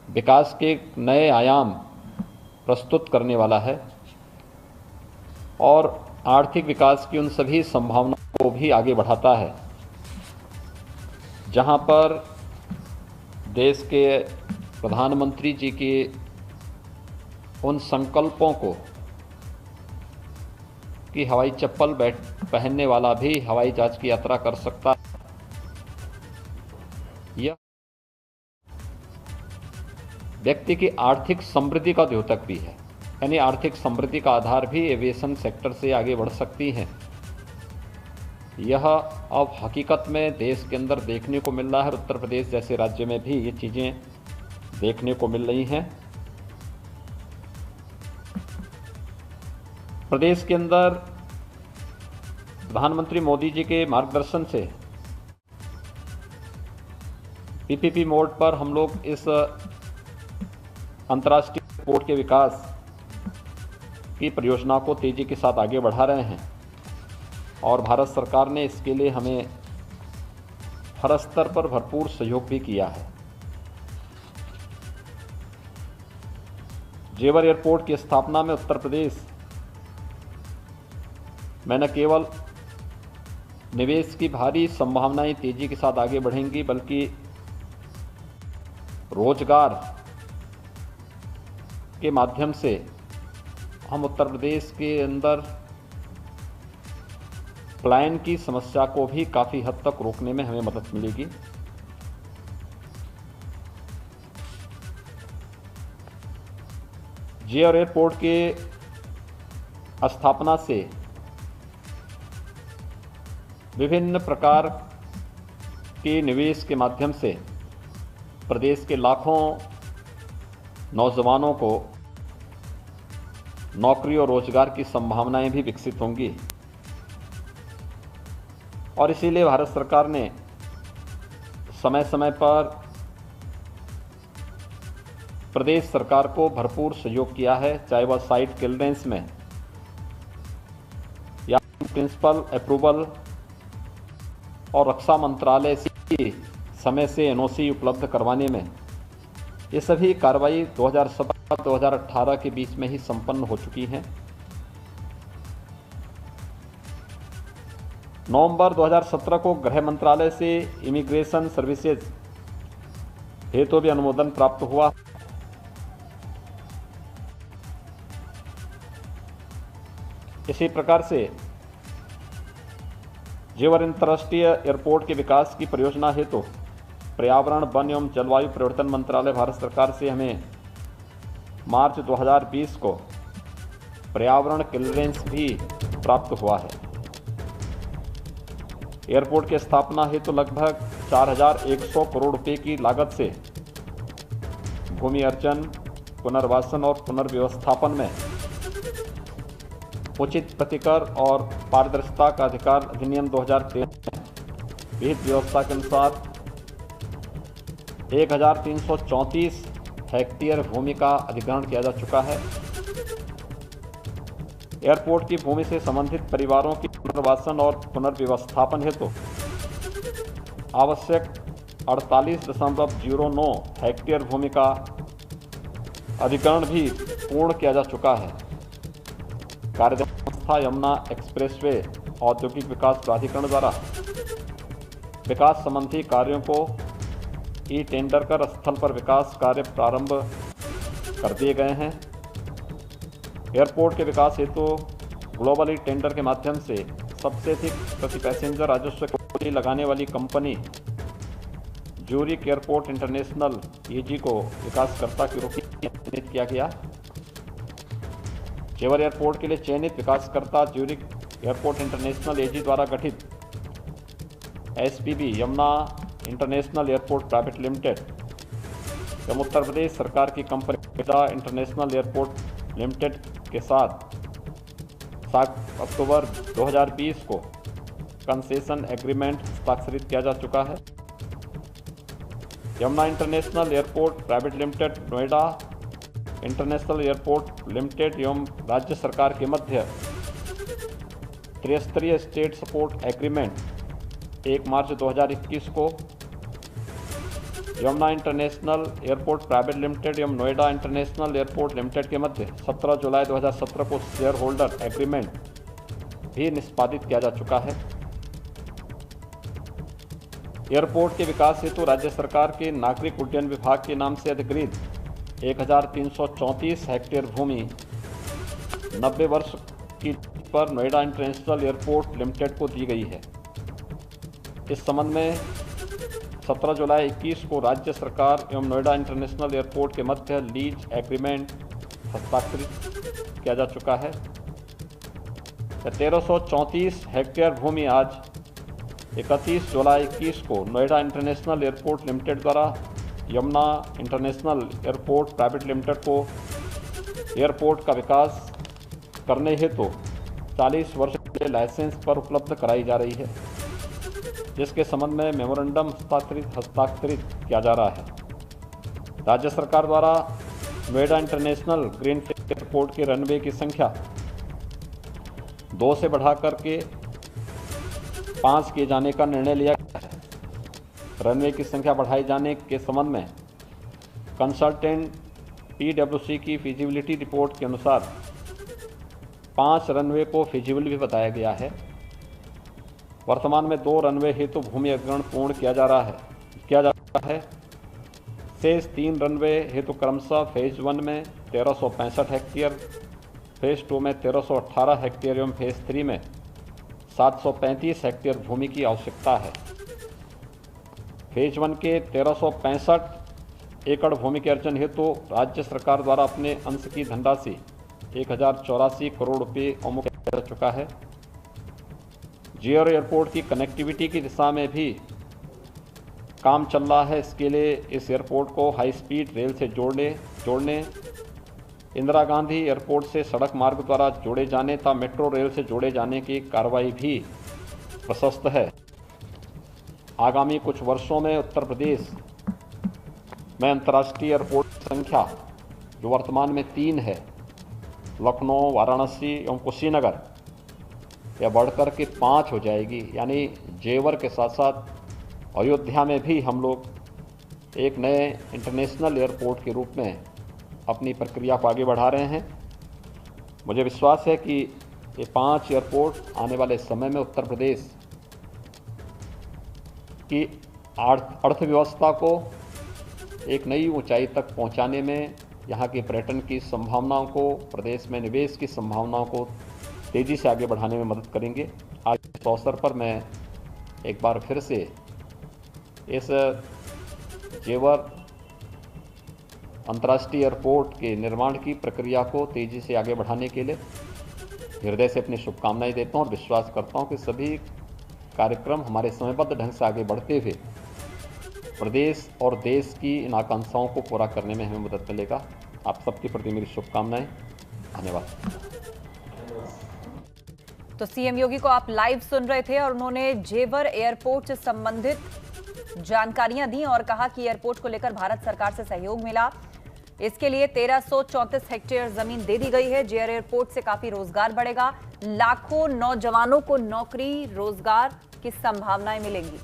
विकास के नए आयाम प्रस्तुत करने वाला है और आर्थिक विकास की उन सभी संभावनाओं को भी आगे बढ़ाता है जहां पर देश के प्रधानमंत्री जी के उन संकल्पों को कि हवाई चप्पल पहनने वाला भी हवाई जहाज की यात्रा कर सकता है, यह व्यक्ति की आर्थिक समृद्धि का द्योतक भी है। यानी आर्थिक समृद्धि का आधार भी एविएशन सेक्टर से आगे बढ़ सकती है। यह अब हकीकत में देश के अंदर देखने को मिल रहा है और उत्तर प्रदेश जैसे राज्य में भी ये चीज़ें देखने को मिल रही हैं। प्रदेश के अंदर प्रधानमंत्री मोदी जी के मार्गदर्शन से पीपीपी मोड पर हम लोग इस अंतर्राष्ट्रीय एयरपोर्ट के विकास की परियोजना को तेजी के साथ आगे बढ़ा रहे हैं और भारत सरकार ने इसके लिए हमें हर स्तर पर भरपूर सहयोग भी किया है। जेवर एयरपोर्ट की स्थापना में उत्तर प्रदेश में न केवल निवेश की भारी संभावनाएं तेजी के साथ आगे बढ़ेंगी बल्कि रोजगार के माध्यम से हम उत्तर प्रदेश के अंदर पलायन की समस्या को भी काफ़ी हद तक रोकने में हमें मदद मिलेगी। जेवर एयरपोर्ट के स्थापना से विभिन्न प्रकार के निवेश के माध्यम से प्रदेश के लाखों नौजवानों को नौकरी और रोजगार की संभावनाएं भी विकसित होंगी और इसीलिए भारत सरकार ने समय समय पर प्रदेश सरकार को भरपूर सहयोग किया है, चाहे वह साइट क्लियरेंस में या प्रिंसिपल अप्रूवल और रक्षा मंत्रालय से समय से एनओसी उपलब्ध करवाने में। ये सभी कार्रवाई 2017-2018 के बीच में ही संपन्न हो चुकी हैं। नवंबर 2017 को गृह मंत्रालय से इमिग्रेशन सर्विसेज हेतु भी अनुमोदन प्राप्त हुआ। इसी प्रकार से जेवर अंतर्राष्ट्रीय एयरपोर्ट के विकास की परियोजना हेतु पर्यावरण, वन एवं जलवायु परिवर्तन मंत्रालय भारत सरकार से हमें मार्च 2020 को पर्यावरण क्लियरेंस भी प्राप्त हुआ है। एयरपोर्ट की स्थापना हेतु लगभग 4100 करोड़ रुपए की लागत से भूमि अर्जन, पुनर्वासन और पुनर्व्यवस्थापन में उचित प्रतिकर और पारदर्शिता का अधिकार अधिनियम 2013 विहित व्यवस्था के अनुसार 1334 हेक्टेयर भूमि का अधिग्रहण किया जा चुका है। एयरपोर्ट की भूमि से संबंधित परिवारों की पुनर्वासन और पुनर्व्यवस्थापन हेतु आवश्यक 48.09 हेक्टेयर भूमि का अधिग्रहण भी पूर्ण किया जा चुका है। कार्यदायी संस्था यमुना एक्सप्रेसवे औद्योगिक विकास प्राधिकरण द्वारा विकास संबंधी कार्यों को ई टेंडर कर स्थल पर विकास कार्य प्रारंभ कर दिए गए हैं। एयरपोर्ट के विकास हेतु ग्लोबल ई टेंडर के माध्यम से सबसे अधिक प्रति पैसेंजर राजस्व को लगाने वाली कंपनी ज्यूरिक एयरपोर्ट इंटरनेशनल एजी को विकासकर्ता के रूप में चयनित किया गया। जेवर एयरपोर्ट के लिए चयनित विकासकर्ता ज्यूरिक एयरपोर्ट इंटरनेशनल एजी द्वारा गठित SPB Yamuna international airport private limited एवं उत्तर प्रदेश सरकार की कंपनी इंटरनेशनल एयरपोर्ट लिमिटेड के साथ 7 अक्टूबर 2020 को कंसेशन एग्रीमेंट हस्ताक्षरित किया जा चुका है। Yamuna international airport private limited Noida international airport limited एवं राज्य सरकार के मध्य त्रिस्तरीय स्टेट सपोर्ट एग्रीमेंट 1 मार्च 2021 को Yamuna international airport private limited एवं नोएडा इंटरनेशनल एयरपोर्ट लिमिटेड के मध्य 17 जुलाई 2017 को शेयर होल्डर एग्रीमेंट भी निष्पादित किया जा चुका है। एयरपोर्ट के विकास हेतु राज्य सरकार के नागरिक उड्डयन विभाग के नाम से अधिकृत 1334 हेक्टेयर भूमि 90 वर्ष की पर नोएडा इंटरनेशनल एयरपोर्ट लिमिटेड को दी गई है। इस संबंध में 17 जुलाई 21 को राज्य सरकार एवं नोएडा इंटरनेशनल एयरपोर्ट के मध्य लीज एग्रीमेंट हस्ताक्षरित किया जा चुका है। 1334 हेक्टेयर भूमि आज 31 जुलाई 21 को नोएडा इंटरनेशनल एयरपोर्ट लिमिटेड द्वारा Yamuna international airport private limited को एयरपोर्ट का विकास करने हेतु 40 वर्ष के लाइसेंस पर उपलब्ध कराई जा रही है, जिसके संबंध में मेमोरेंडम हस्ताक्षरित किया जा रहा है। राज्य सरकार द्वारा नोएडा इंटरनेशनल ग्रीनफील्ड एयरपोर्ट के रनवे की संख्या 2 से बढ़ाकर के 5 किए जाने का निर्णय लिया गया है। रनवे की संख्या बढ़ाए जाने के संबंध में कंसल्टेंट PwC की फिजिबिलिटी रिपोर्ट के अनुसार 5 रनवे को फिजिबल भी बताया गया है। वर्तमान में 2 रनवे हेतु भूमि अधिग्रहण पूर्ण किया जा रहा है। शेष 3 रनवे हेतु क्रमशः फेज 1 में 1365 हेक्टेयर, फेज 2 में 1318 हेक्टेयर एवं फेज 3 में 735 हेक्टेयर भूमि की आवश्यकता है। फेज 1 के 1365 एकड़ भूमि के अर्जन हेतु राज्य सरकार द्वारा अपने अंश की धनराशि 1084 करोड़ रुपये अवमुक्त किया जा चुका है। जियर एयरपोर्ट की कनेक्टिविटी की दिशा में भी काम चल रहा है। इसके लिए इस एयरपोर्ट को हाई स्पीड रेल से जोड़ने इंदिरा गांधी एयरपोर्ट से सड़क मार्ग द्वारा जोड़े जाने तथा मेट्रो रेल से जोड़े जाने की कार्रवाई भी प्रशस्त है। आगामी कुछ वर्षों में उत्तर प्रदेश में अंतर्राष्ट्रीय एयरपोर्ट की संख्या जो वर्तमान में 3 है, लखनऊ, वाराणसी एवं कुशीनगर, यह बढ़कर के 5 हो जाएगी। यानी जेवर के साथ साथ अयोध्या में भी हम लोग एक नए इंटरनेशनल एयरपोर्ट के रूप में अपनी प्रक्रिया को आगे बढ़ा रहे हैं। मुझे विश्वास है कि ये 5 एयरपोर्ट आने वाले समय में उत्तर प्रदेश की अर्थव्यवस्था को एक नई ऊंचाई तक पहुंचाने में, यहाँ के पर्यटन की संभावनाओं को, प्रदेश में निवेश की संभावनाओं को तेज़ी से आगे बढ़ाने में मदद करेंगे। आज इस अवसर पर मैं एक बार फिर से इस जेवर अंतर्राष्ट्रीय एयरपोर्ट के निर्माण की प्रक्रिया को तेज़ी से आगे बढ़ाने के लिए हृदय से अपनी शुभकामनाएं देता हूँ और विश्वास करता हूँ कि सभी कार्यक्रम हमारे समयबद्ध ढंग से आगे बढ़ते हुए प्रदेश और देश की इन आकांक्षाओं को पूरा करने में हमें मदद मिलेगा। आप सबके प्रति मेरी शुभकामनाएं। धन्यवाद। तो सीएम योगी को आप लाइव सुन रहे थे और उन्होंने जेवर एयरपोर्ट से संबंधित जानकारियां दी और कहा कि एयरपोर्ट को लेकर भारत सरकार से सहयोग मिला। इसके लिए 1334 हेक्टेयर जमीन दे दी गई है। जेवर एयरपोर्ट से काफी रोजगार बढ़ेगा, लाखों नौजवानों को नौकरी रोजगार की संभावनाएं मिलेंगी।